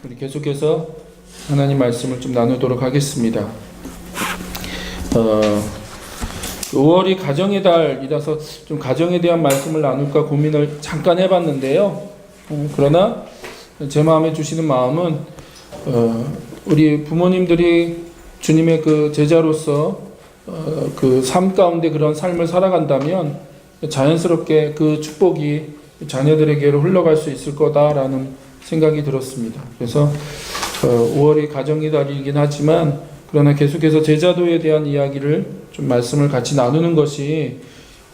우리 계속해서 하나님 말씀을 좀 나누도록 하겠습니다. 5월이 가정의 달이라서 좀 가정에 대한 말씀을 나눌까 고민을 잠깐 해봤는데요. 그러나 제 마음에 주시는 마음은 우리 부모님들이 주님의 그 제자로서 그 삶 가운데 그런 삶을 살아간다면 자연스럽게 그 축복이 자녀들에게로 흘러갈 수 있을 거다라는 생각이 들었습니다. 그래서 5월이 가정의 달이긴 하지만 그러나 계속해서 제자도에 대한 이야기를 좀 말씀을 같이 나누는 것이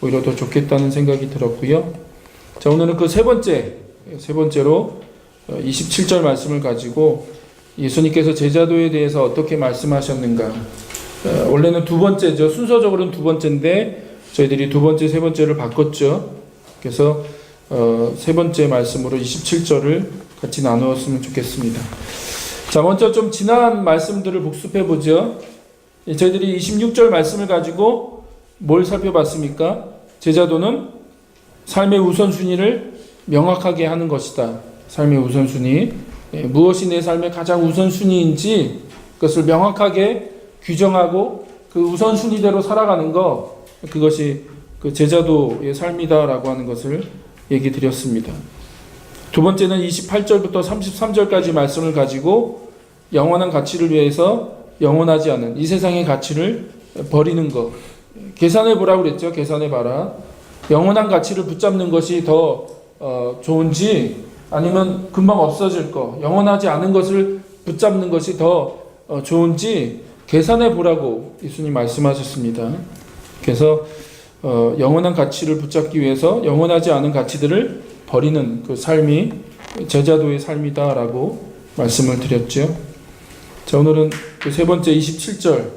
오히려 더 좋겠다는 생각이 들었고요. 자, 오늘은 그 세 번째로 27절 말씀을 가지고 예수님께서 제자도에 대해서 어떻게 말씀하셨는가. 원래는 두 번째죠. 순서적으로는 두 번째인데 저희들이 두 번째, 세 번째를 바꿨죠. 그래서 세 번째 말씀으로 27절을 같이 나누었으면 좋겠습니다. 자, 먼저 좀 지난 말씀들을 복습해 보죠. 저희들이 26절 말씀을 가지고 뭘 살펴봤습니까? 제자도는 삶의 우선순위를 명확하게 하는 것이다. 삶의 우선순위. 무엇이 내 삶의 가장 우선순위인지 그것을 명확하게 규정하고 그 우선순위대로 살아가는 것, 그것이 그 제자도의 삶이다라고 하는 것을 얘기 드렸습니다. 두 번째는 28절부터 33절까지 말씀을 가지고 영원한 가치를 위해서 영원하지 않은 이 세상의 가치를 버리는 것. 계산해 보라고 그랬죠. 계산해 봐라. 영원한 가치를 붙잡는 것이 더 좋은지 아니면 금방 없어질 거, 영원하지 않은 것을 붙잡는 것이 더 좋은지 계산해 보라고 예수님 말씀하셨습니다. 그래서 영원한 가치를 붙잡기 위해서 영원하지 않은 가치들을 버리는 그 삶이 제자도의 삶이다라고 말씀을 드렸죠. 자, 오늘은 그 세 번째 27절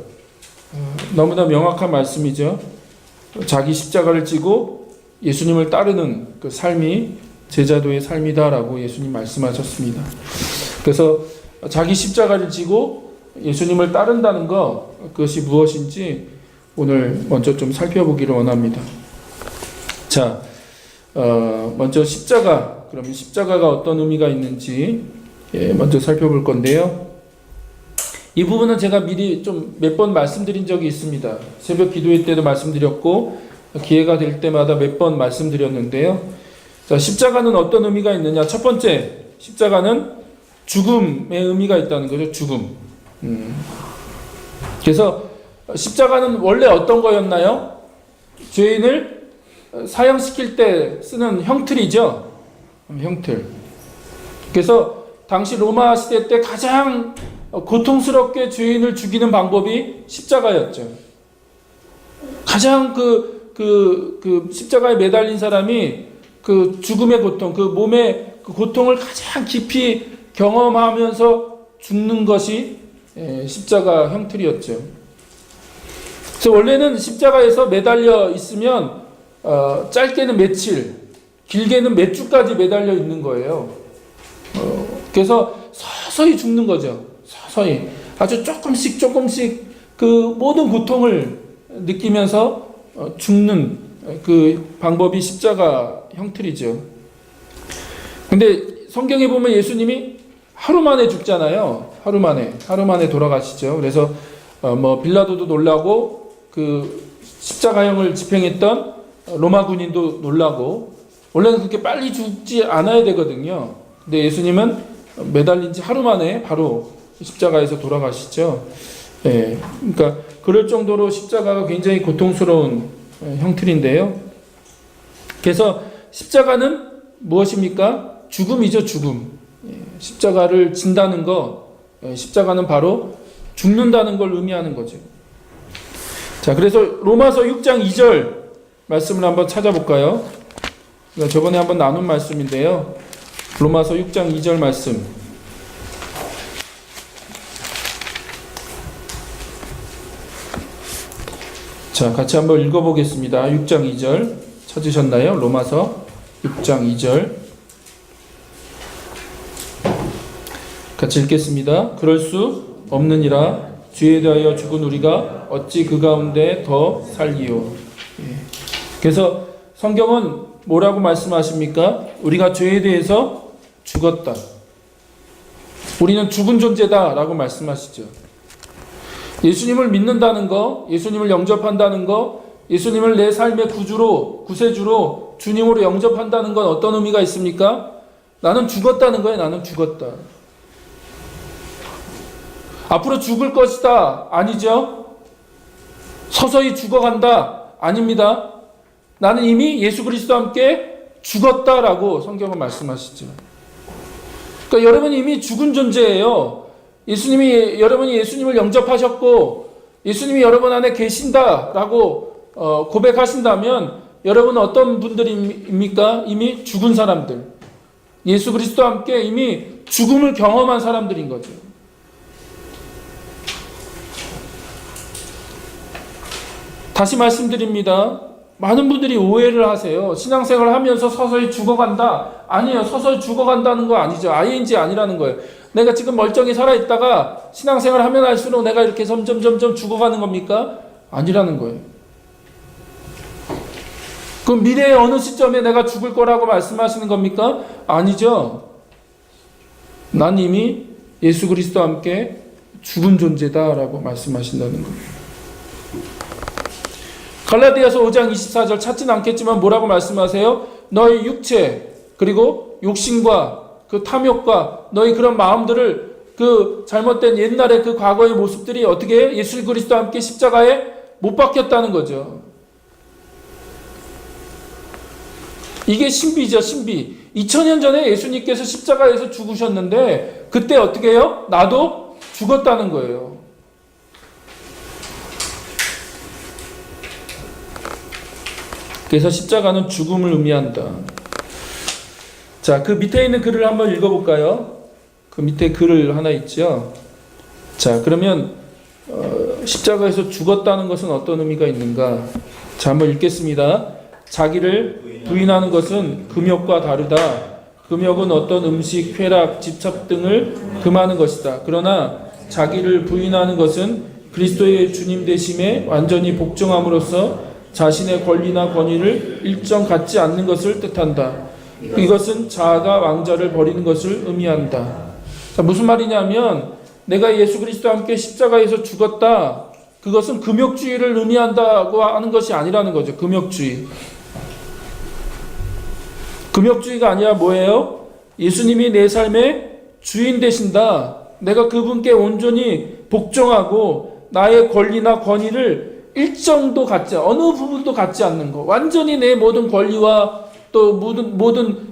너무나 명확한 말씀이죠. 자기 십자가를 지고 예수님을 따르는 그 삶이 제자도의 삶이다라고 예수님 말씀하셨습니다. 그래서 자기 십자가를 지고 예수님을 따른다는 것, 그것이 무엇인지 오늘 먼저 좀 살펴보기를 원합니다. 자, 먼저 십자가, 그러면 십자가가 어떤 의미가 있는지 먼저 살펴볼 건데요. 이 부분은 제가 미리 좀 몇 번 말씀드린 적이 있습니다. 새벽 기도회 때도 말씀드렸고 기회가 될 때마다 몇 번 말씀드렸는데요. 자, 십자가는 어떤 의미가 있느냐? 첫 번째, 십자가는 죽음의 의미가 있다는 거죠. 죽음. 그래서 십자가는 원래 어떤 거였나요? 죄인을 사형시킬 때 쓰는 형틀이죠. 형틀. 그래서 당시 로마 시대 때 가장 고통스럽게 죄인을 죽이는 방법이 십자가였죠. 가장 그 십자가에 매달린 사람이 그 죽음의 고통, 그 몸의 그 고통을 가장 깊이 경험하면서 죽는 것이 십자가 형틀이었죠. 그래서 원래는 십자가에서 매달려 있으면 짧게는 며칠, 길게는 몇 주까지 매달려 있는 거예요. 그래서 서서히 죽는 거죠. 서서히 아주 조금씩 그 모든 고통을 느끼면서 죽는 그 방법이 십자가 형틀이죠. 근데 성경에 보면 예수님이 하루 만에 죽잖아요. 하루 만에 돌아가시죠. 그래서 빌라도도 놀라고 그 십자가형을 집행했던 로마 군인도 놀라고, 원래는 그렇게 빨리 죽지 않아야 되거든요. 근데 예수님은 매달린 지 하루 만에 바로 십자가에서 돌아가시죠. 예, 그러니까 그럴 정도로 십자가가 굉장히 고통스러운 형틀인데요. 그래서 십자가는 무엇입니까? 죽음이죠, 죽음. 십자가를 진다는 거, 십자가는 바로 죽는다는 걸 의미하는 거죠. 자, 그래서 로마서 6장 2절 말씀을 한번 찾아볼까요? 저번에 한번 나눈 말씀인데요. 로마서 6장 2절 말씀. 자, 같이 한번 읽어보겠습니다. 6장 2절 찾으셨나요? 로마서 6장 2절 같이 읽겠습니다. 그럴 수 없느니라 죄에 대하여 죽은 우리가 어찌 그 가운데 더 살리요. 그래서 성경은 뭐라고 말씀하십니까? 우리가 죄에 대해서 죽었다. 우리는 죽은 존재다라고 말씀하시죠. 예수님을 믿는다는 거, 예수님을 영접한다는 거, 예수님을 내 삶의 구주로, 구세주로, 주님으로 영접한다는 건 어떤 의미가 있습니까? 나는 죽었다는 거예요. 나는 죽었다. 앞으로 죽을 것이다. 아니죠. 서서히 죽어간다. 아닙니다. 나는 이미 예수 그리스도와 함께 죽었다라고 성경은 말씀하시죠. 그러니까 여러분이 이미 죽은 존재예요. 여러분이 예수님을 영접하셨고 예수님이 여러분 안에 계신다라고 고백하신다면 여러분은 어떤 분들입니까? 이미 죽은 사람들. 예수 그리스도와 함께 이미 죽음을 경험한 사람들인 거죠. 다시 말씀드립니다. 많은 분들이 오해를 하세요. 신앙생활을 하면서 서서히 죽어간다. 아니에요. 서서히 죽어간다는 거 아니죠. ING 아니라는 거예요. 내가 지금 멀쩡히 살아있다가 신앙생활을 하면 할수록 내가 이렇게 점점 죽어가는 겁니까? 아니라는 거예요. 그럼 미래의 어느 시점에 내가 죽을 거라고 말씀하시는 겁니까? 아니죠. 난 이미 예수 그리스도와 함께 죽은 존재다라고 말씀하신다는 거예요. 갈라디아서 5장 24절 찾진 않겠지만 뭐라고 말씀하세요? 너희 육체 그리고 욕심과 그 탐욕과 너희 그런 마음들을 그 잘못된 옛날의 그 과거의 모습들이 어떻게 예수 그리스도와 함께 십자가에 못 박혔다는 거죠. 이게 신비죠. 신비. 2000년 전에 예수님께서 십자가에서 죽으셨는데 그때 어떻게 해요? 나도 죽었다는 거예요. 그래서 십자가는 죽음을 의미한다. 자, 그 밑에 있는 글을 한번 읽어볼까요? 그 밑에 글을 하나 있죠. 자, 그러면 십자가에서 죽었다는 것은 어떤 의미가 있는가? 자, 한번 읽겠습니다. 자기를 부인하는 것은 금욕과 다르다. 금욕은 어떤 음식, 쾌락, 집착 등을 금하는 것이다. 그러나 자기를 부인하는 것은 그리스도의 주님 되심에 완전히 복종함으로써 자신의 권리나 권위를 일정 갖지 않는 것을 뜻한다. 이것은 자아가 왕좌를 버리는 것을 의미한다. 자, 무슨 말이냐면 내가 예수 그리스도와 함께 십자가에서 죽었다. 그것은 금욕주의를 의미한다고 하는 것이 아니라는 거죠. 금욕주의. 금욕주의가 아니라 뭐예요? 예수님이 내 삶의 주인 되신다. 내가 그분께 온전히 복종하고 나의 권리나 권위를 일정도 갖지, 어느 부분도 갖지 않는 거. 완전히 내 모든 권리와 또 모든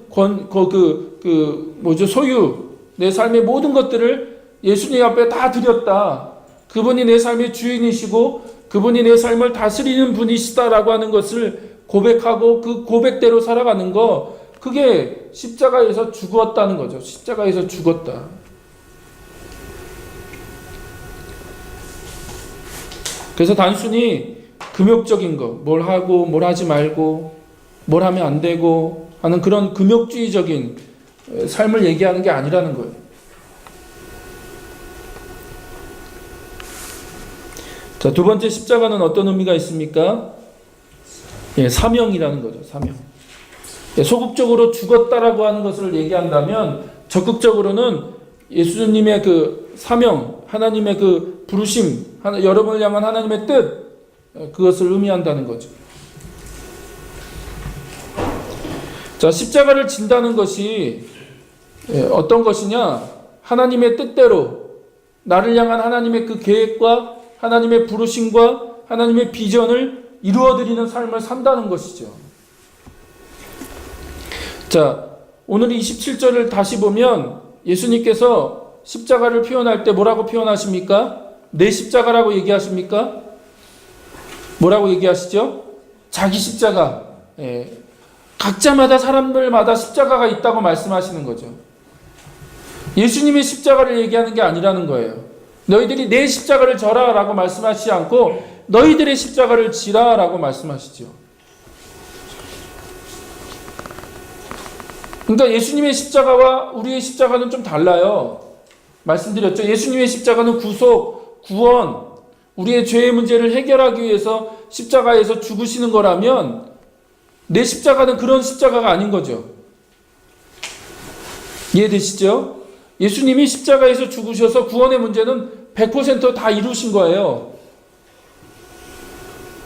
소유, 내 삶의 모든 것들을 예수님 앞에 다 드렸다. 그분이 내 삶의 주인이시고 그분이 내 삶을 다스리는 분이시다라고 하는 것을 고백하고 그 고백대로 살아가는 거, 그게 십자가에서 죽었다는 거죠. 십자가에서 죽었다. 그래서 단순히 금욕적인 거, 뭘 하고 뭘 하지 말고 뭘 하면 안 되고 하는 그런 금욕주의적인 삶을 얘기하는 게 아니라는 거예요. 자, 두 번째 십자가는 어떤 의미가 있습니까? 예, 사명이라는 거죠. 사명. 예, 소극적으로 죽었다라고 하는 것을 얘기한다면 적극적으로는 예수님의 그 사명, 하나님의 그 부르심, 여러분을 향한 하나님의 뜻, 그것을 의미한다는 거죠. 자, 십자가를 진다는 것이 어떤 것이냐? 하나님의 뜻대로 나를 향한 하나님의 그 계획과 하나님의 부르심과 하나님의 비전을 이루어드리는 삶을 산다는 것이죠. 자, 오늘 27절을 다시 보면 예수님께서 십자가를 표현할 때 뭐라고 표현하십니까? 내 십자가라고 얘기하십니까? 뭐라고 얘기하시죠? 자기 십자가. 예. 각자마다 사람들마다 십자가가 있다고 말씀하시는 거죠. 예수님의 십자가를 얘기하는 게 아니라는 거예요. 너희들이 내 십자가를 져라 라고 말씀하시지 않고 너희들의 십자가를 지라 라고 말씀하시죠. 그러니까 예수님의 십자가와 우리의 십자가는 좀 달라요. 말씀드렸죠. 예수님의 십자가는 구속, 구원, 우리의 죄의 문제를 해결하기 위해서 십자가에서 죽으시는 거라면 내 십자가는 그런 십자가가 아닌 거죠. 이해되시죠? 예수님이 십자가에서 죽으셔서 구원의 문제는 100%다 이루신 거예요.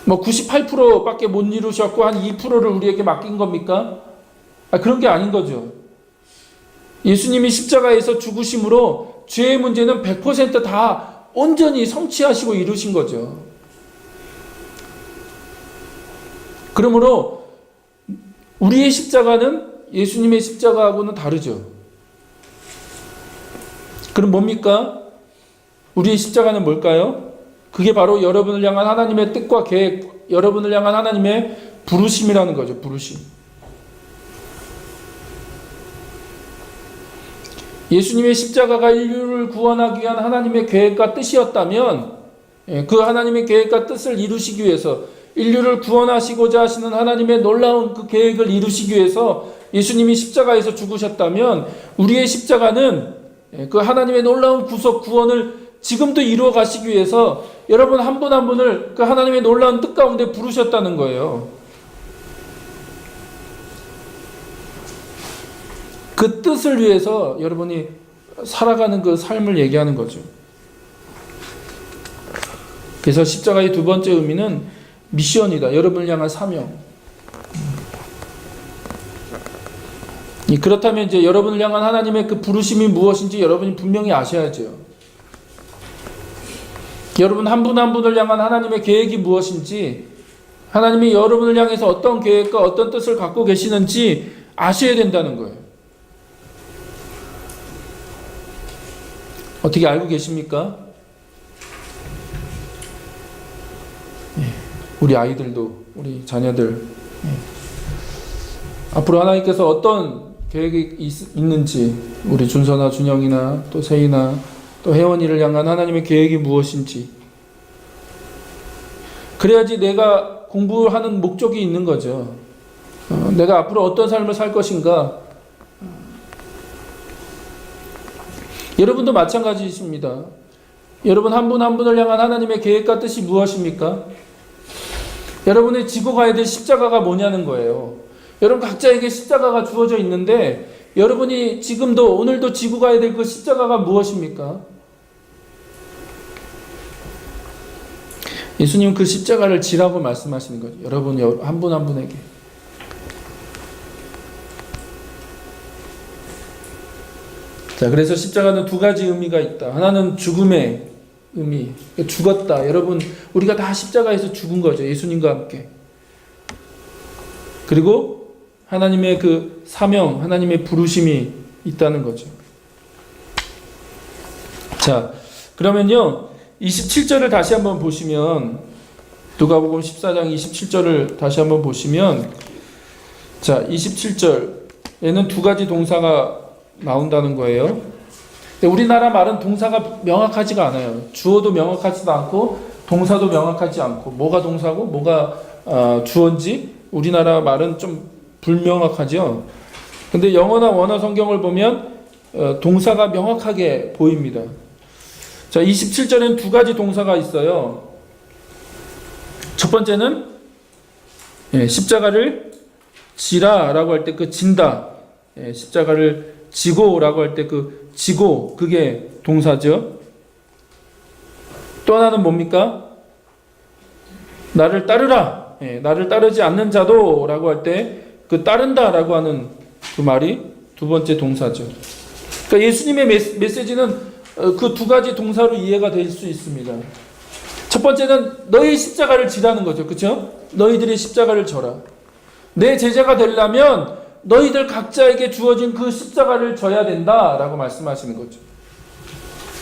뭐 98%밖에 못 이루셨고 한 2%를 우리에게 맡긴 겁니까? 그런 게 아닌 거죠. 예수님이 십자가에서 죽으심으로 죄의 문제는 100%다 온전히 성취하시고 이루신 거죠. 그러므로 우리의 십자가는 예수님의 십자가하고는 다르죠. 그럼 뭡니까? 우리의 십자가는 뭘까요? 그게 바로 여러분을 향한 하나님의 뜻과 계획, 여러분을 향한 하나님의 부르심이라는 거죠. 부르심. 예수님의 십자가가 인류를 구원하기 위한 하나님의 계획과 뜻이었다면 그 하나님의 계획과 뜻을 이루시기 위해서 인류를 구원하시고자 하시는 하나님의 놀라운 그 계획을 이루시기 위해서 예수님이 십자가에서 죽으셨다면 우리의 십자가는 그 하나님의 놀라운 구속 구원을 지금도 이루어 가시기 위해서 여러분 한 분 한 분을 그 하나님의 놀라운 뜻 가운데 부르셨다는 거예요. 그 뜻을 위해서 여러분이 살아가는 그 삶을 얘기하는 거죠. 그래서 십자가의 두 번째 의미는 미션이다. 여러분을 향한 사명. 그렇다면 이제 여러분을 향한 하나님의 그 부르심이 무엇인지 여러분이 분명히 아셔야죠. 여러분 한 분 한 분을 향한 하나님의 계획이 무엇인지, 하나님이 여러분을 향해서 어떤 계획과 어떤 뜻을 갖고 계시는지 아셔야 된다는 거예요. 어떻게 알고 계십니까? 우리 아이들도, 우리 자녀들, 앞으로 하나님께서 어떤 계획이 있는지, 우리 준서나 준영이나 또 세이나 또 혜원이를 향한 하나님의 계획이 무엇인지, 그래야지 내가 공부하는 목적이 있는 거죠. 내가 앞으로 어떤 삶을 살 것인가. 여러분도 마찬가지이십니다. 여러분 한 분 한 분을 향한 하나님의 계획과 뜻이 무엇입니까? 여러분이 지고 가야 될 십자가가 뭐냐는 거예요. 여러분 각자에게 십자가가 주어져 있는데 여러분이 지금도 오늘도 지고 가야 될 그 십자가가 무엇입니까? 예수님은 그 십자가를 지라고 말씀하시는 거죠. 여러분 한 분 한 분에게. 자, 그래서 십자가는 두 가지 의미가 있다. 하나는 죽음의 의미, 죽었다. 여러분, 우리가 다 십자가에서 죽은 거죠. 예수님과 함께. 그리고 하나님의 그 사명, 하나님의 부르심이 있다는 거죠. 자, 그러면요, 27절을 다시 한번 보시면, 누가복음 14장 27절을 다시 한번 보시면, 자, 27절에는 두 가지 동사가 나온다는 거예요. 우리나라 말은 동사가 명확하지가 않아요. 주어도 명확하지도 않고 동사도 명확하지 않고 뭐가 동사고 뭐가 주어인지 우리나라 말은 좀 불명확하죠. 근데 영어나 원어 성경을 보면 동사가 명확하게 보입니다. 자, 27절에는 두 가지 동사가 있어요. 첫 번째는 십자가를 지라라고 할 때 그 진다, 십자가를 지고라고 할 때 그 지고, 그게 동사죠. 또 하나는 뭡니까? 나를 따르라. 나를 따르지 않는 자도 라고 할 때 그 따른다 라고 하는 그 말이 두 번째 동사죠. 그러니까 예수님의 메시지는 그 두 가지 동사로 이해가 될 수 있습니다. 첫 번째는 너희 십자가를 지라는 거죠. 그렇죠? 너희들이 십자가를 져라. 내 제자가 되려면 너희들 각자에게 주어진 그 십자가를 져야 된다라고 말씀하시는 거죠.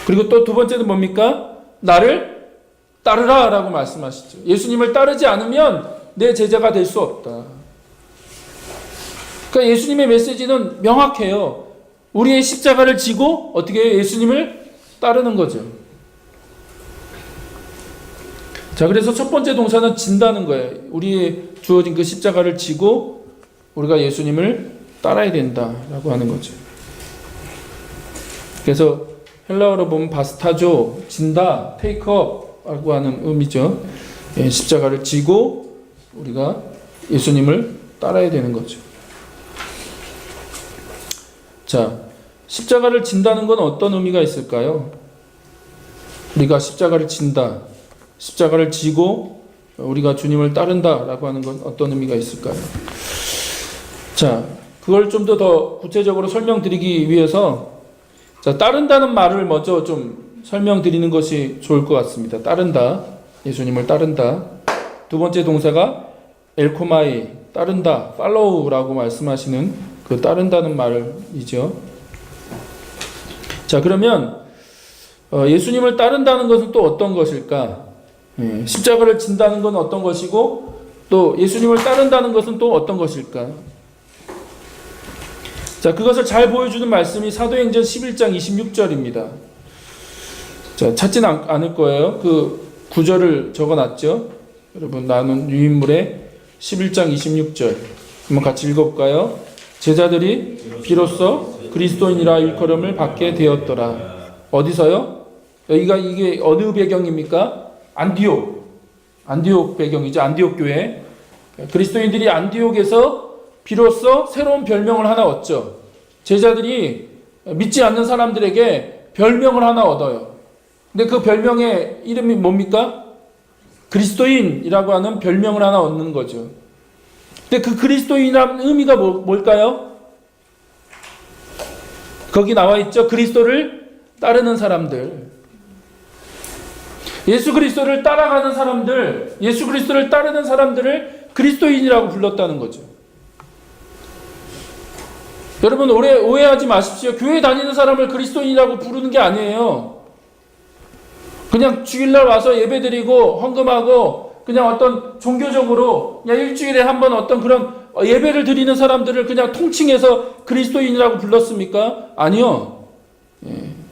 그리고 또 두 번째는 뭡니까? 나를 따르라라고 말씀하시죠. 예수님을 따르지 않으면 내 제자가 될 수 없다. 그러니까 예수님의 메시지는 명확해요. 우리의 십자가를 지고 어떻게 예수님을 따르는 거죠. 자, 그래서 첫 번째 동사는 진다는 거예요. 우리의 주어진 그 십자가를 지고 우리가 예수님을 따라야 된다라고 하는 거죠. 그래서 헬라어로 보면 바스타조, 진다, 테이크업라고 하는 의미죠. 십자가를 지고 우리가 예수님을 따라야 되는 거죠. 자, 십자가를 진다는 건 어떤 의미가 있을까요? 우리가 십자가를 진다, 십자가를 지고 우리가 주님을 따른다라고 하는 건 어떤 의미가 있을까요? 자, 그걸 좀 더 구체적으로 설명드리기 위해서 자, 따른다는 말을 먼저 좀 설명드리는 것이 좋을 것 같습니다. 따른다, 예수님을 따른다. 두 번째 동사가 엘코마이, 따른다, follow라고 말씀하시는 그 따른다는 말이죠. 자, 그러면 예수님을 따른다는 것은 또 어떤 것일까? 십자가를 진다는 건 어떤 것이고 또 예수님을 따른다는 것은 또 어떤 것일까? 자, 그것을 잘 보여주는 말씀이 사도행전 11장 26절입니다. 자, 찾진 않을 거예요. 그 구절을 적어놨죠. 여러분, 나눈 유인물의 11장 26절 한번 같이 읽어볼까요? 제자들이 비로소 그리스도인이라 일컬음을 받게 되었더라. 어디서요? 여기가 이게 어느 배경입니까? 안디옥 배경이죠. 안디옥 교회. 그리스도인들이 안디옥에서 비로소 새로운 별명을 하나 얻죠. 제자들이 믿지 않는 사람들에게 별명을 하나 얻어요. 근데 그 별명의 이름이 뭡니까? 그리스도인이라고 하는 별명을 하나 얻는 거죠. 근데 그 그리스도인이라는 의미가 뭘까요? 거기 나와 있죠. 그리스도를 따르는 사람들. 예수 그리스도를 따라가는 사람들, 예수 그리스도를 따르는 사람들을 그리스도인이라고 불렀다는 거죠. 여러분, 오해하지 마십시오. 교회 다니는 사람을 그리스도인이라고 부르는 게 아니에요. 그냥 주일날 와서 예배드리고 헌금하고 그냥 어떤 종교적으로 그냥 일주일에 한 번 어떤 그런 예배를 드리는 사람들을 그냥 통칭해서 그리스도인이라고 불렀습니까? 아니요.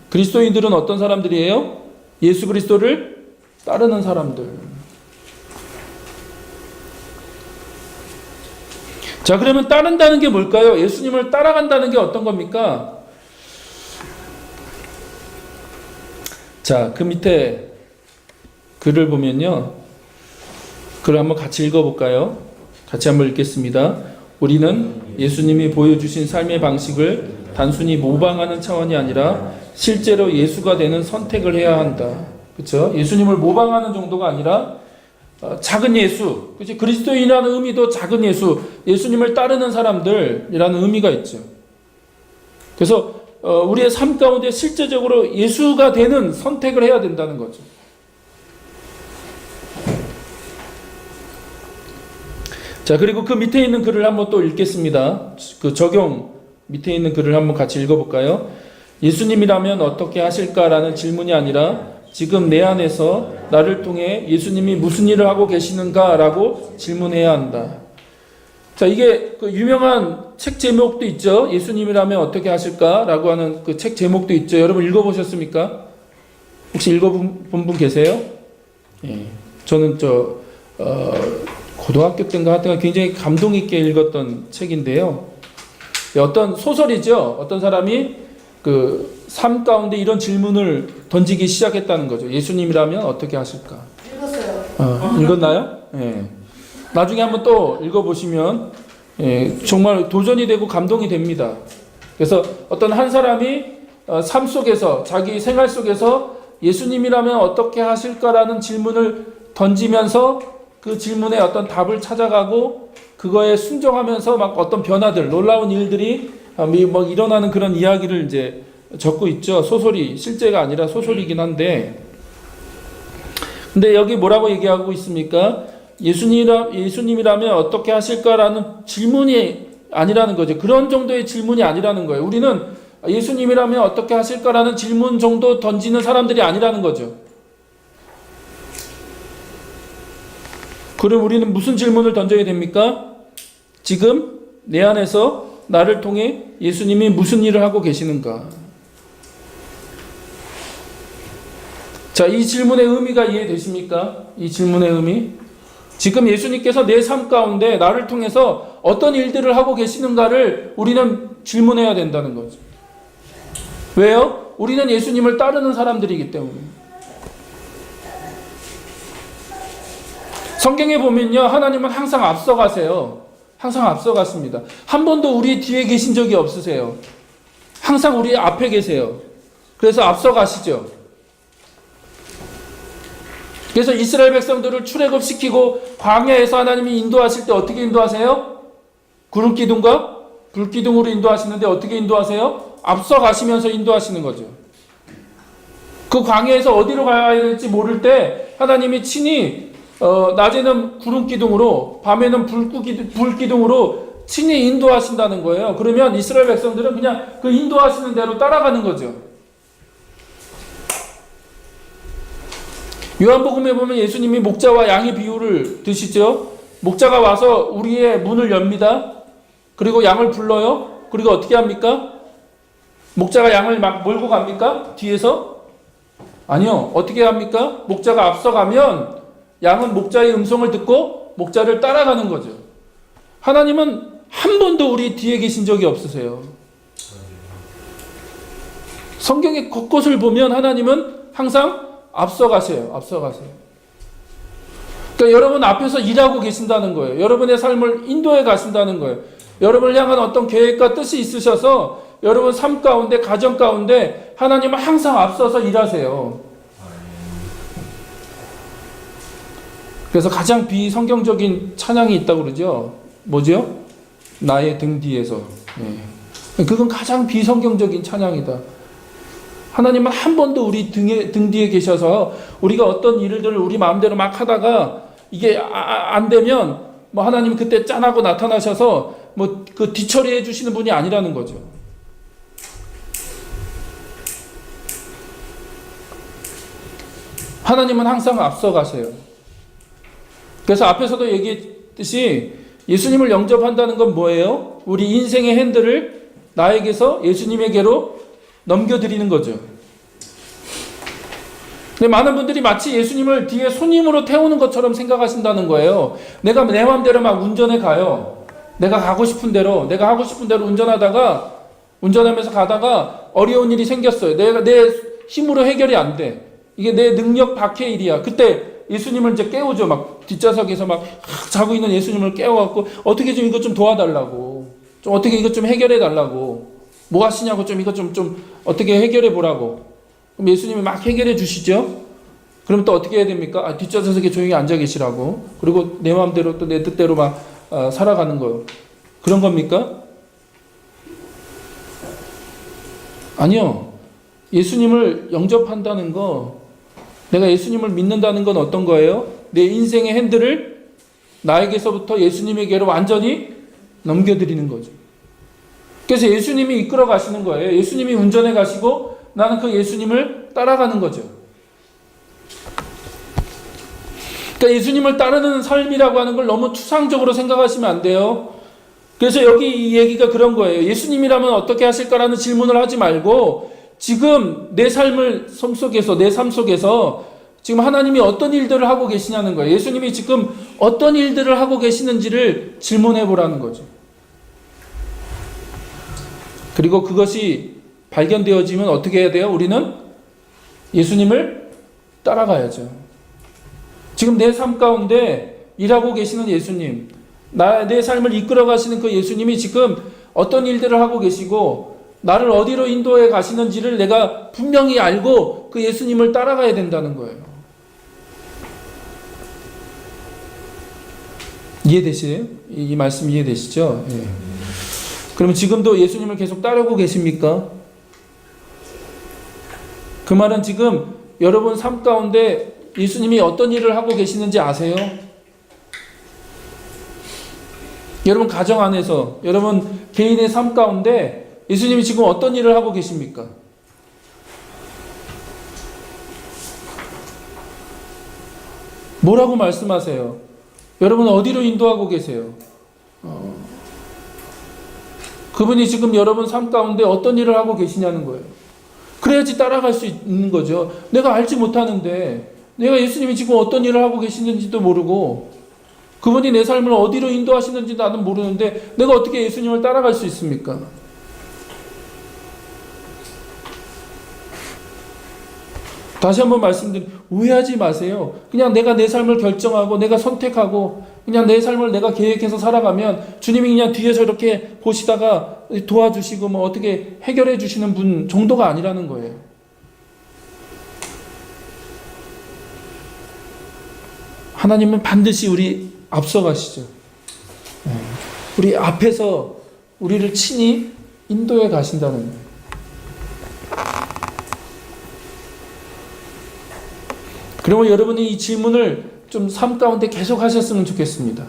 그리스도인들은 어떤 사람들이에요? 예수 그리스도를 따르는 사람들. 자, 그러면 따른다는 게 뭘까요? 예수님을 따라간다는 게 어떤 겁니까? 자, 그 밑에 글을 보면요. 글을 한번 같이 읽어볼까요? 같이 한번 읽겠습니다. 우리는 예수님이 보여주신 삶의 방식을 단순히 모방하는 차원이 아니라 실제로 예수가 되는 선택을 해야 한다. 그렇죠? 예수님을 모방하는 정도가 아니라 작은 예수, 그렇지? 그리스도인이라는 의미도 작은 예수, 예수님을 따르는 사람들이라는 의미가 있죠. 그래서 우리의 삶 가운데 실제적으로 예수가 되는 선택을 해야 된다는 거죠. 자, 그리고 그 밑에 있는 글을 한번 또 읽겠습니다. 그 적용 밑에 있는 글을 한번 같이 읽어볼까요? 예수님이라면 어떻게 하실까라는 질문이 아니라 지금 내 안에서 나를 통해 예수님이 무슨 일을 하고 계시는가라고 질문해야 한다. 자, 이게 그 유명한 책 제목도 있죠. 예수님이라면 어떻게 하실까라고 하는 그 책 제목도 있죠. 여러분 읽어보셨습니까? 혹시 읽어본 분 계세요? 예. 저는 고등학교 때인가 하여튼 굉장히 감동 있게 읽었던 책인데요. 어떤 소설이죠. 어떤 사람이 그 삶 가운데 이런 질문을 던지기 시작했다는 거죠. 예수님이라면 어떻게 하실까? 읽었어요. 읽었나요? 예. 나중에 한번 또 읽어보시면 정말 도전이 되고 감동이 됩니다. 그래서 어떤 한 사람이 삶 속에서 자기 생활 속에서 예수님이라면 어떻게 하실까라는 질문을 던지면서 그 질문에 어떤 답을 찾아가고 그거에 순종하면서 막 어떤 변화들, 놀라운 일들이 막 일어나는 그런 이야기를 이제 적고 있죠. 소설이 실제가 아니라 소설이긴 한데, 근데 여기 뭐라고 얘기하고 있습니까? 예수님이라면 어떻게 하실까라는 질문이 아니라는 거죠. 그런 정도의 질문이 아니라는 거예요. 우리는 예수님이라면 어떻게 하실까라는 질문 정도 던지는 사람들이 아니라는 거죠. 그럼 우리는 무슨 질문을 던져야 됩니까? 지금 내 안에서 나를 통해 예수님이 무슨 일을 하고 계시는가? 자, 이 질문의 의미가 이해되십니까? 이 질문의 의미? 지금 예수님께서 내 삶 가운데 나를 통해서 어떤 일들을 하고 계시는가를 우리는 질문해야 된다는 거죠. 왜요? 우리는 예수님을 따르는 사람들이기 때문에. 성경에 보면요, 하나님은 항상 앞서가세요. 항상 앞서갔습니다. 한 번도 우리 뒤에 계신 적이 없으세요. 항상 우리 앞에 계세요. 그래서 앞서 가시죠. 그래서 이스라엘 백성들을 출애굽시키고 광야에서 하나님이 인도하실 때 어떻게 인도하세요? 구름 기둥과 불 기둥으로 인도하시는데 어떻게 인도하세요? 앞서 가시면서 인도하시는 거죠. 그 광야에서 어디로 가야 될지 모를 때 하나님이 친히 낮에는 구름 기둥으로 밤에는 불 기둥으로 친히 인도하신다는 거예요. 그러면 이스라엘 백성들은 그냥 그 인도하시는 대로 따라가는 거죠. 요한복음에 보면 예수님이 목자와 양의 비유를 드시죠. 목자가 와서 우리의 문을 엽니다. 그리고 양을 불러요. 그리고 어떻게 합니까? 목자가 양을 막 몰고 갑니까? 뒤에서? 아니요. 어떻게 합니까? 목자가 앞서가면 양은 목자의 음성을 듣고 목자를 따라가는 거죠. 하나님은 한 번도 우리 뒤에 계신 적이 없으세요. 성경의 곳곳을 보면 하나님은 항상 앞서 가세요. 앞서 가세요. 그러니까 여러분 앞에서 일하고 계신다는 거예요. 여러분의 삶을 인도해 가신다는 거예요. 여러분을 향한 어떤 계획과 뜻이 있으셔서 여러분 삶 가운데, 가정 가운데 하나님은 항상 앞서서 일하세요. 그래서 가장 비성경적인 찬양이 있다고 그러죠. 뭐죠? 나의 등 뒤에서. 그건 가장 비성경적인 찬양이다. 하나님은 한 번도 우리 등 뒤에 계셔서 우리가 어떤 일들을 우리 마음대로 막 하다가 이게 안 되면 뭐 하나님 그때 짠하고 나타나셔서 뭐 그 뒤처리해 주시는 분이 아니라는 거죠. 하나님은 항상 앞서 가세요. 그래서 앞에서도 얘기했듯이 예수님을 영접한다는 건 뭐예요? 우리 인생의 핸들을 나에게서 예수님에게로 넘겨드리는 거죠. 근데 많은 분들이 마치 예수님을 뒤에 손님으로 태우는 것처럼 생각하신다는 거예요. 내가 내 마음대로 막 운전해 가요. 내가 가고 싶은 대로, 내가 하고 싶은 대로 운전하면서 가다가 어려운 일이 생겼어요. 내 힘으로 해결이 안 돼. 이게 내 능력 밖의 일이야. 그때 예수님을 이제 깨우죠. 막 뒷좌석에서 막 자고 있는 예수님을 깨워갖고 어떻게 좀 이것 좀 도와달라고. 좀 어떻게 이것 좀 해결해 달라고. 뭐 하시냐고 좀 이것 좀 어떻게 해결해 보라고. 그럼 예수님이 막 해결해 주시죠. 그럼 또 어떻게 해야 됩니까? 뒷좌석에 조용히 앉아 계시라고. 그리고 내 마음대로 또 내 뜻대로 막 살아가는 거요. 그런 겁니까? 아니요. 예수님을 영접한다는 거, 내가 예수님을 믿는다는 건 어떤 거예요? 내 인생의 핸들을 나에게서부터 예수님에게로 완전히 넘겨드리는 거죠. 그래서 예수님이 이끌어 가시는 거예요. 예수님이 운전해 가시고 나는 그 예수님을 따라가는 거죠. 그러니까 예수님을 따르는 삶이라고 하는 걸 너무 추상적으로 생각하시면 안 돼요. 그래서 여기 이 얘기가 그런 거예요. 예수님이라면 어떻게 하실까라는 질문을 하지 말고 지금 내 삶을 속에서, 내 삶 속에서 지금 하나님이 어떤 일들을 하고 계시냐는 거예요. 예수님이 지금 어떤 일들을 하고 계시는지를 질문해 보라는 거죠. 그리고 그것이 발견되어지면 어떻게 해야 돼요? 우리는 예수님을 따라가야죠. 지금 내 삶 가운데 일하고 계시는 예수님, 내 삶을 이끌어 가시는 그 예수님이 지금 어떤 일들을 하고 계시고 나를 어디로 인도해 가시는지를 내가 분명히 알고 그 예수님을 따라가야 된다는 거예요. 이해되시나요? 이 말씀 이해되시죠? 예. 그러면 지금도 예수님을 계속 따르고 계십니까? 그 말은 지금 여러분 삶 가운데 예수님이 어떤 일을 하고 계시는지 아세요? 여러분 가정 안에서, 여러분 개인의 삶 가운데 예수님이 지금 어떤 일을 하고 계십니까? 뭐라고 말씀하세요? 여러분 어디로 인도하고 계세요? 그분이 지금 여러분 삶 가운데 어떤 일을 하고 계시냐는 거예요. 그래야지 따라갈 수 있는 거죠. 내가 알지 못하는데 내가 예수님이 지금 어떤 일을 하고 계시는지도 모르고 그분이 내 삶을 어디로 인도하시는지 나는 모르는데 내가 어떻게 예수님을 따라갈 수 있습니까? 다시 한번 오해하지 마세요. 그냥 내가 내 삶을 결정하고 내가 선택하고 그냥 내 삶을 내가 계획해서 살아가면 주님이 그냥 뒤에서 이렇게 보시다가 도와주시고 뭐 어떻게 해결해 주시는 분 정도가 아니라는 거예요. 하나님은 반드시 우리 앞서가시죠. 우리 앞에서 우리를 친히 인도해 가신다는 거예요. 그러면 여러분이 이 질문을 좀 삶 가운데 계속 하셨으면 좋겠습니다.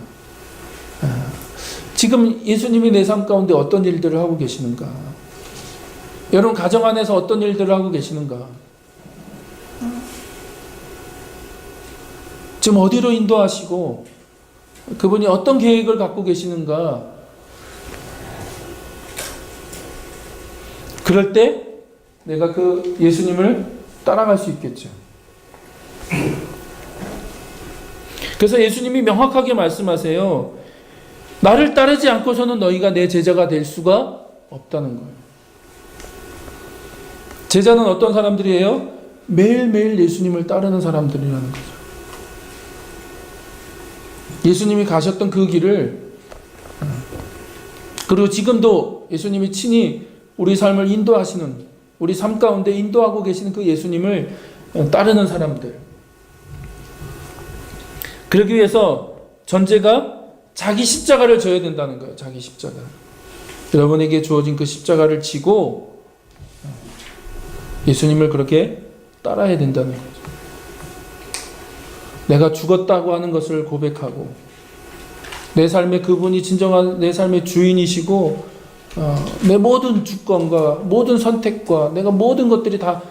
지금 예수님이 내 삶 가운데 어떤 일들을 하고 계시는가? 여러분 가정 안에서 어떤 일들을 하고 계시는가? 지금 어디로 인도하시고 그분이 어떤 계획을 갖고 계시는가? 그럴 때 내가 그 예수님을 따라갈 수 있겠죠. 그래서 예수님이 명확하게 말씀하세요. 나를 따르지 않고서는 너희가 내 제자가 될 수가 없다는 거예요. 제자는 어떤 사람들이에요? 매일매일 예수님을 따르는 사람들이라는 거죠. 예수님이 가셨던 그 길을, 그리고 지금도 예수님이 친히 우리 삶을 인도하시는, 우리 삶 가운데 인도하고 계시는 그 예수님을 따르는 사람들. 그러기 위해서 전제가 자기 십자가를 져야 된다는 거예요. 자기 십자가. 여러분에게 주어진 그 십자가를 지고 예수님을 그렇게 따라야 된다는 거죠. 내가 죽었다고 하는 것을 고백하고 내 삶의 그분이 진정한 내 삶의 주인이시고 내 모든 주권과 모든 선택과 내가 모든 것들이 다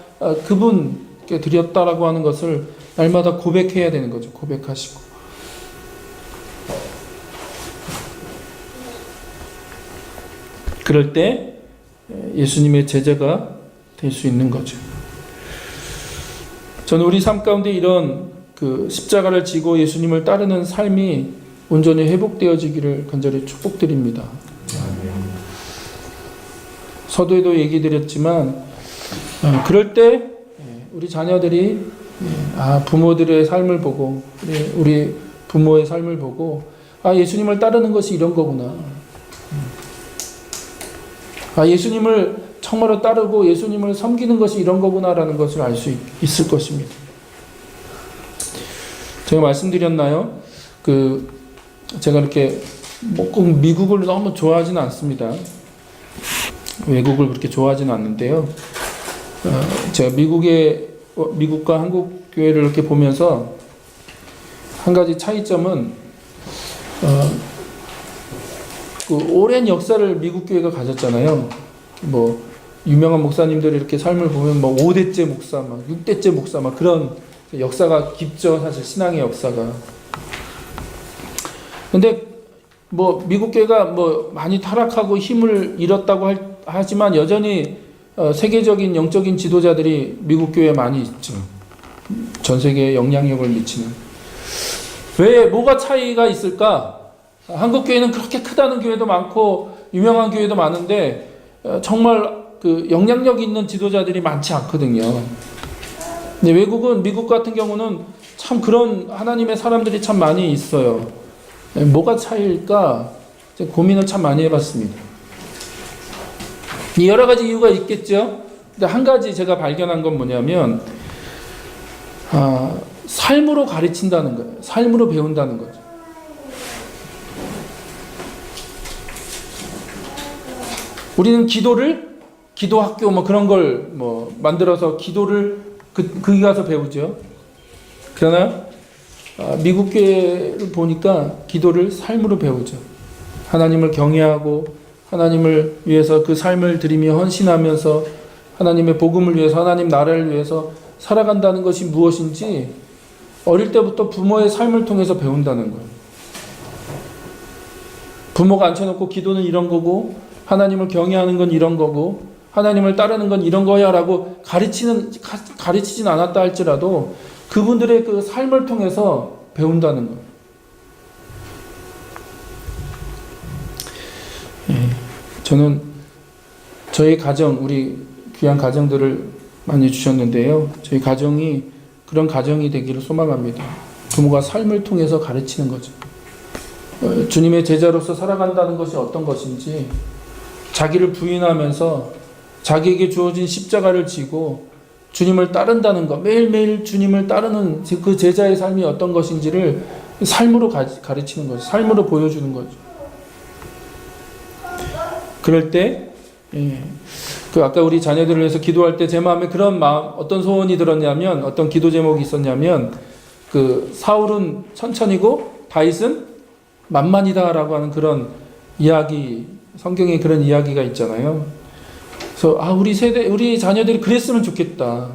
그분께 드렸다라고 하는 것을 날마다 고백해야 되는 거죠. 고백하시고. 그럴 때 예수님의 제자가 될 수 있는 거죠. 저는 우리 삶 가운데 이런 그 십자가를 지고 예수님을 따르는 삶이 온전히 회복되어지기를 간절히 축복드립니다. 서두에도 얘기 드렸지만 그럴 때 우리 자녀들이 부모들의 삶을 보고 우리 부모의 삶을 보고 예수님을 따르는 것이 이런 거구나. 예수님을 정말로 따르고 예수님을 섬기는 것이 이런 거구나라는 것을 알 수 있을 것입니다. 제가 말씀드렸나요? 제가 이렇게 꼭 미국을 너무 좋아하지는 않습니다. 외국을 그렇게 좋아하지는 않는데요. 제가 미국과 한국 교회를 이렇게 보면서 한 가지 차이점은 그 오랜 역사를 미국 교회가 가졌잖아요. 뭐 유명한 목사님들이 이렇게 삶을 보면 뭐 5대째 목사, 막 6대째 목사, 막 그런 역사가 깊죠. 사실 신앙의 역사가. 근데 뭐 미국 교회가 뭐 많이 타락하고 힘을 잃었다고 하지만 여전히 세계적인 영적인 지도자들이 미국 교회에 많이 있죠. 전 세계에 영향력을 미치는. 왜 뭐가 차이가 있을까? 한국 교회는 그렇게 크다는 교회도 많고 유명한 교회도 많은데 정말 그 영향력 있는 지도자들이 많지 않거든요. 근데 외국은 미국 같은 경우는 참 그런 하나님의 사람들이 참 많이 있어요. 뭐가 차이일까? 고민을 참 많이 해봤습니다. 여러 가지 이유가 있겠죠. 근데 한 가지 제가 발견한 건 뭐냐면 삶으로 가르친다는 거예요. 삶으로 배운다는 거죠. 우리는 기도학교 뭐 그런 걸 뭐 만들어서 기도를 거기 가서 배우죠. 그러나 미국 교회를 보니까 기도를 삶으로 배우죠. 하나님을 경외하고 하나님을 위해서 그 삶을 드리며 헌신하면서 하나님의 복음을 위해서 하나님 나라를 위해서 살아간다는 것이 무엇인지 어릴 때부터 부모의 삶을 통해서 배운다는 거예요. 부모가 앉혀놓고 기도는 이런 거고 하나님을 경외하는 건 이런 거고 하나님을 따르는 건 이런 거야 라고 가르치진 않았다 할지라도 그분들의 그 삶을 통해서 배운다는 거예요. 저는 저희 가정, 우리 귀한 가정들을 많이 주셨는데요. 저희 가정이 그런 가정이 되기를 소망합니다. 부모가 삶을 통해서 가르치는 거죠. 주님의 제자로서 살아간다는 것이 어떤 것인지, 자기를 부인하면서 자기에게 주어진 십자가를 지고 주님을 따른다는 것, 매일매일 주님을 따르는 그 제자의 삶이 어떤 것인지를 삶으로 가르치는 거죠. 삶으로 보여주는 거죠. 그럴 때, 그 아까 우리 자녀들을 위해서 기도할 때 제 마음에 그런 마음, 어떤 소원이 들었냐면, 어떤 기도 제목이 있었냐면, 그 사울은 천천히고 다윗은 만만이다라고 하는 그런 이야기, 성경에 그런 이야기가 있잖아요. 그래서 우리 세대, 우리 자녀들이 그랬으면 좋겠다.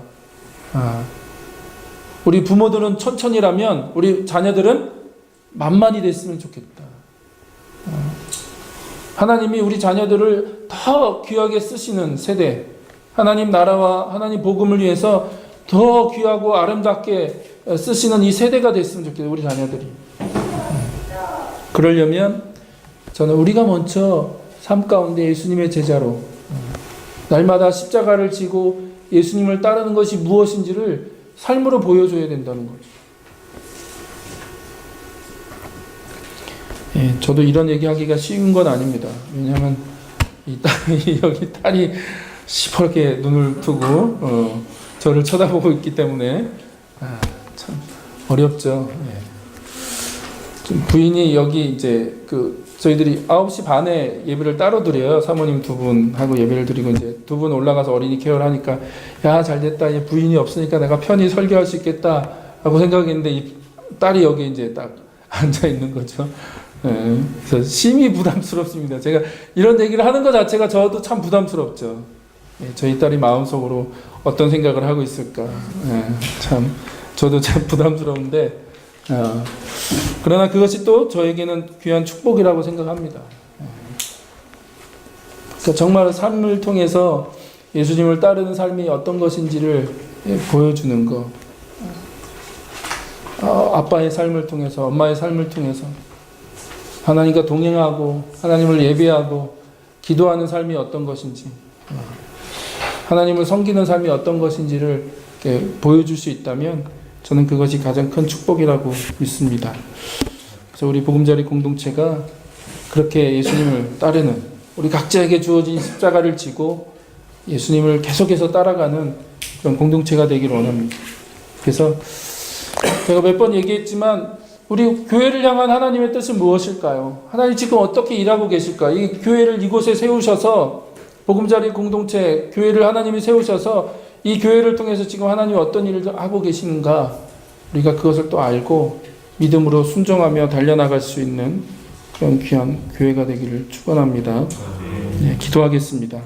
우리 부모들은 천천히라면 우리 자녀들은 만만이 됐으면 좋겠다. 하나님이 우리 자녀들을 더 귀하게 쓰시는 세대, 하나님 나라와 하나님 복음을 위해서 더 귀하고 아름답게 쓰시는 이 세대가 됐으면 좋겠어요. 우리 자녀들이. 그러려면 저는 우리가 먼저 삶 가운데 예수님의 제자로 날마다 십자가를 지고 예수님을 따르는 것이 무엇인지를 삶으로 보여줘야 된다는 거죠. 저도 이런 얘기하기가 쉬운 건 아닙니다. 왜냐하면 여기 딸이 시퍼렇게 눈을 뜨고 저를 쳐다보고 있기 때문에 참 어렵죠. 좀 부인이 여기 이제 저희들이 9시 반에 예배를 따로 드려요. 사모님 두 분하고 예배를 드리고 이제 두 분 올라가서 어린이 케어를 하니까 야 잘됐다. 얘 부인이 없으니까 내가 편히 설교할 수 있겠다 하고 생각했는데 이 딸이 여기 이제 딱 앉아 있는 거죠. 그래서 심히 부담스럽습니다. 제가 이런 얘기를 하는 것 자체가 저도 참 부담스럽죠. 저희 딸이 마음속으로 어떤 생각을 하고 있을까. 참 저도 참 부담스러운데 그러나 그것이 또 저에게는 귀한 축복이라고 생각합니다. 그러니까 정말 삶을 통해서 예수님을 따르는 삶이 어떤 것인지를 보여주는 것. 아빠의 삶을 통해서, 엄마의 삶을 통해서 하나님과 동행하고 하나님을 예배하고 기도하는 삶이 어떤 것인지, 하나님을 섬기는 삶이 어떤 것인지를 보여줄 수 있다면 저는 그것이 가장 큰 축복이라고 믿습니다. 그래서 우리 보금자리 공동체가 그렇게 예수님을 따르는, 우리 각자에게 주어진 십자가를 지고 예수님을 계속해서 따라가는 그런 공동체가 되기를 원합니다. 그래서 제가 몇 번 얘기했지만 우리 교회를 향한 하나님의 뜻은 무엇일까요? 하나님 지금 어떻게 일하고 계실까? 이 교회를 이곳에 세우셔서, 보금자리 공동체 교회를 하나님이 세우셔서 이 교회를 통해서 지금 하나님이 어떤 일을 하고 계시는가, 우리가 그것을 또 알고 믿음으로 순종하며 달려나갈 수 있는 그런 귀한 교회가 되기를 축원합니다. 기도하겠습니다.